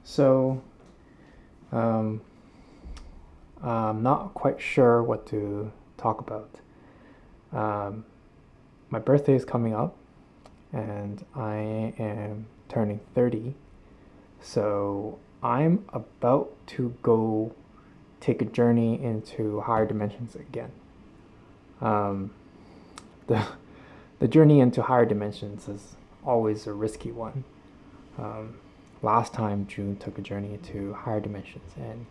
So, um, I'm not quite sure what to talk about. Um, my birthday is coming up, and I am turning 30. So, I'm about to go take a journey into higher dimensions again. Um, the, the journey into higher dimensions is always a risky one. Um, Last time, June took a journey to higher dimensions, and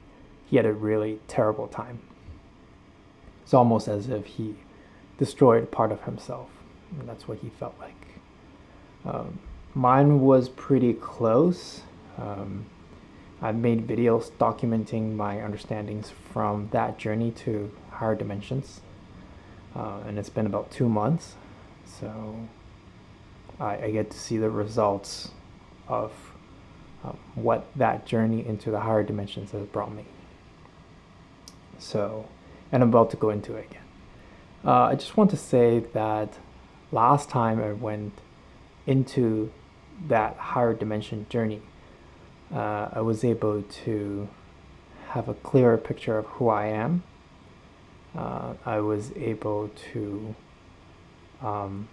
he had a really terrible time. It's almost as if he destroyed part of himself, and that's what he felt like. Um, Mine was pretty close. Um, I've made videos documenting my understandings from that journey to higher dimensions, and it's been about 2 months, so I get to see the results of what that journey into the higher dimensions has brought me. So, and I'm about to go into it again. I just want to say that last time I went into that higher dimension journey, I was able to have a clearer picture of who I am. I was able to um,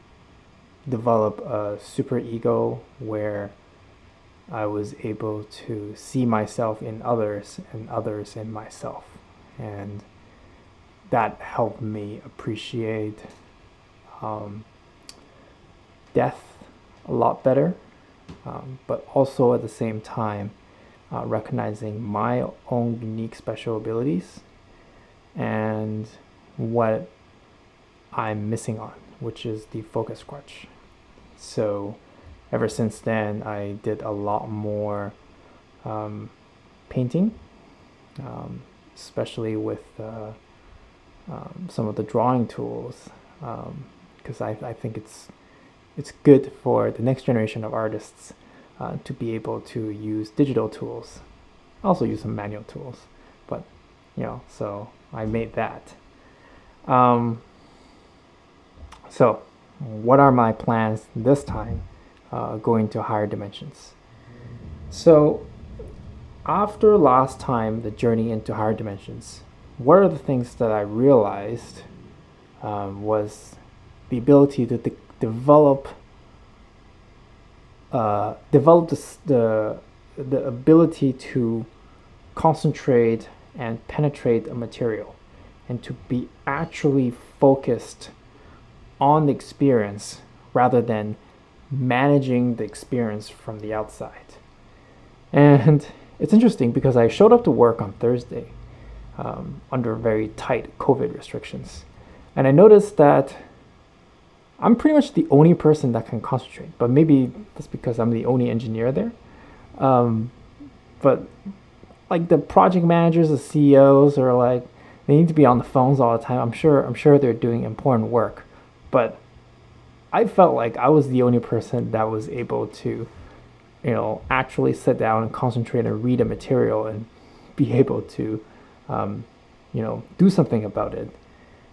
develop a super ego where I was able to see myself in others and others in myself. And that helped me appreciate um, death a lot better, but also at the same time, recognizing my own unique special abilities and what I'm missing on, which is the focus crutch. So, ever since then, I did a lot more um, painting, especially with some of the drawing tools, because I think it's good for the next generation of artists to be able to use digital tools. I also use some manual tools, but so I made that. Um, so, what are my plans this time going to higher dimensions? So, after last time, the journey into higher dimensions, what are the things that I realized was the ability to develop the ability to concentrate and penetrate a material, and to be actually focused on the experience rather than managing the experience from the outside. And it's interesting because I showed up to work on Thursday under very tight COVID restrictions. And I noticed that I'm pretty much the only person that can concentrate, but maybe that's because I'm the only engineer there. Um, but like the project managers, the CEOs are like, they need to be on the phones all the time. I'm sure they're doing important work, but I felt like I was the only person that was able to, actually sit down and concentrate and read a material and be able to, do something about it.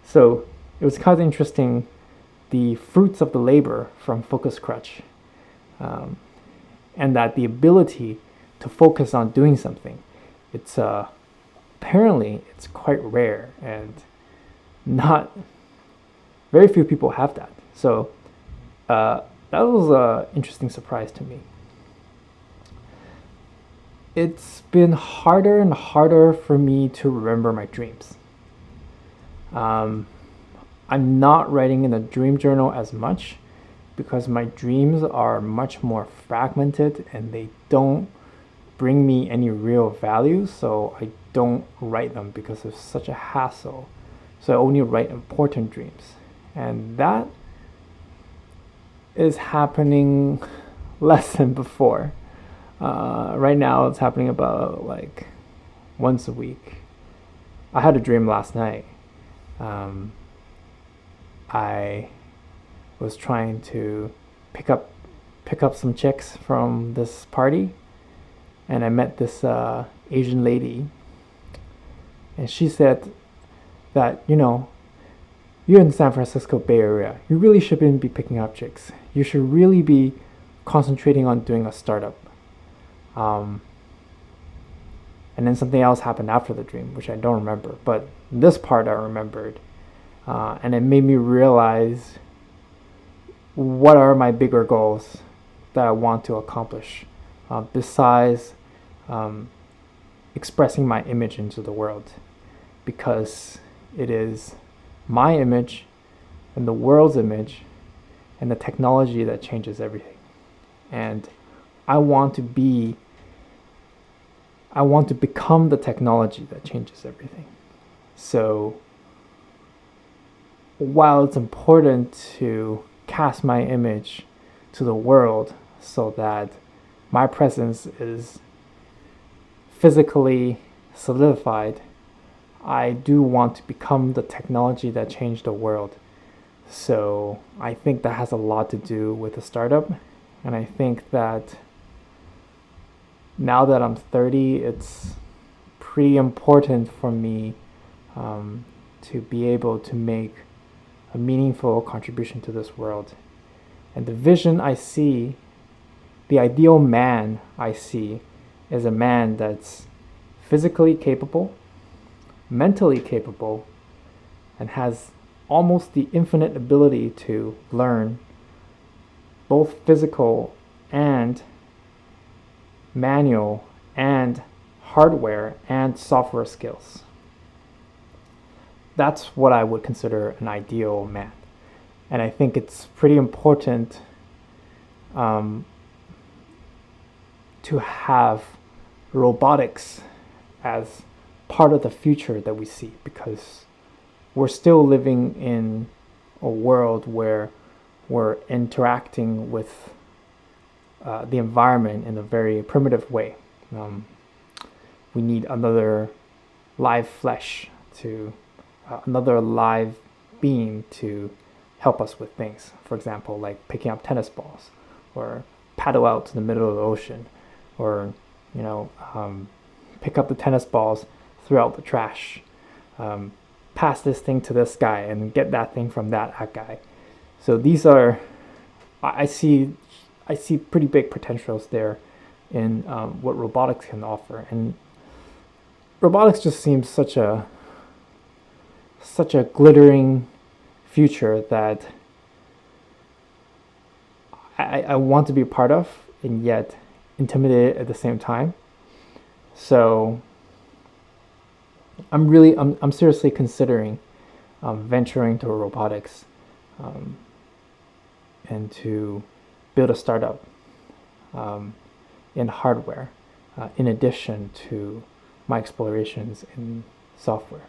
So it was kind of interesting, the fruits of the labor from Focus Crutch, um, and that the ability to focus on doing something, it's apparently it's quite rare, and not very few people have that. So that was an interesting surprise to me. It's been harder and harder for me to remember my dreams. Um, I'm not writing in a dream journal as much because my dreams are much more fragmented and they don't bring me any real value, so I don't write them because it's such a hassle. So I only write important dreams. And that is happening less than before. Right now, it's happening about like once a week. I had a dream last night. Um, I was trying to pick up pick up some chicks from this party, and I met this Asian lady, and she said that you're in the San Francisco Bay Area. You really shouldn't be picking up chicks. You should really be concentrating on doing a startup. Um, and then something else happened after the dream, which I don't remember. But this part I remembered, and it made me realize what are my bigger goals that I want to accomplish, besides um, expressing my image into the world, because it is my image and the world's image and the technology that changes everything. And I want to be, I want to become the technology that changes everything. So while it's important to cast my image to the world so that my presence is physically solidified, I do want to become the technology that changed the world. So I think that has a lot to do with the startup. And I think that now that I'm 30, it's pretty important for me to be able to make a meaningful contribution to this world. And the vision I see, the ideal man I see, is a man that's physically capable, mentally capable, and has almost the infinite ability to learn both physical and manual and hardware and software skills. That's what I would consider an ideal man. And I think it's pretty important to have robotics as part of the future that we see, because we're still living in a world where we're interacting with the environment in a very primitive way. We need another live flesh to another live being to help us with things. For example, like picking up tennis balls, or paddle out to the middle of the ocean, or pick up the tennis balls, throw out the trash, pass this thing to this guy, and get that thing from that guy. So these are, I see pretty big potentials there in what robotics can offer, and robotics just seems such a glittering future that I want to be a part of, and yet intimidated at the same time. So I'm seriously considering venturing to robotics and to build a startup in hardware, in addition to my explorations in software.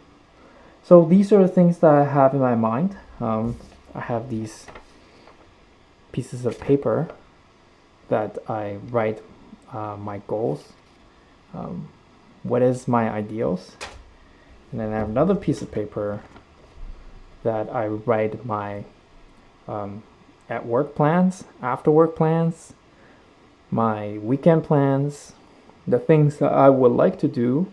So these are the things that I have in my mind. I have these pieces of paper that I write my goals, what is my ideals, and then I have another piece of paper that I write my at work plans, after work plans, my weekend plans, the things that I would like to do,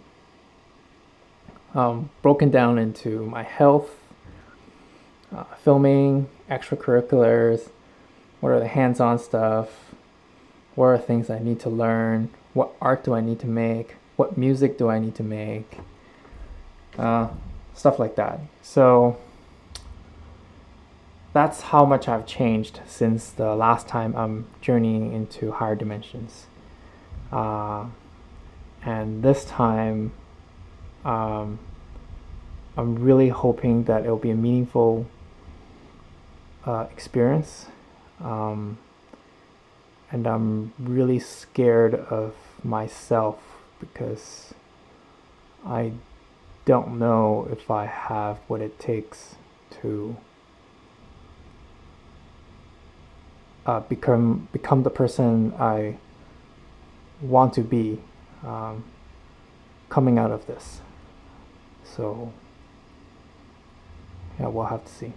broken down into my health, filming, extracurriculars, what are the hands-on stuff, what are things I need to learn, what art do I need to make, what music do I need to make, stuff like that. So that's how much I've changed since the last time I'm journeying into higher dimensions. And this time, I'm really hoping that it'll be a meaningful experience. And I'm really scared of myself because I don't know if I have what it takes to become the person I want to be coming out of this. So yeah, we'll have to see.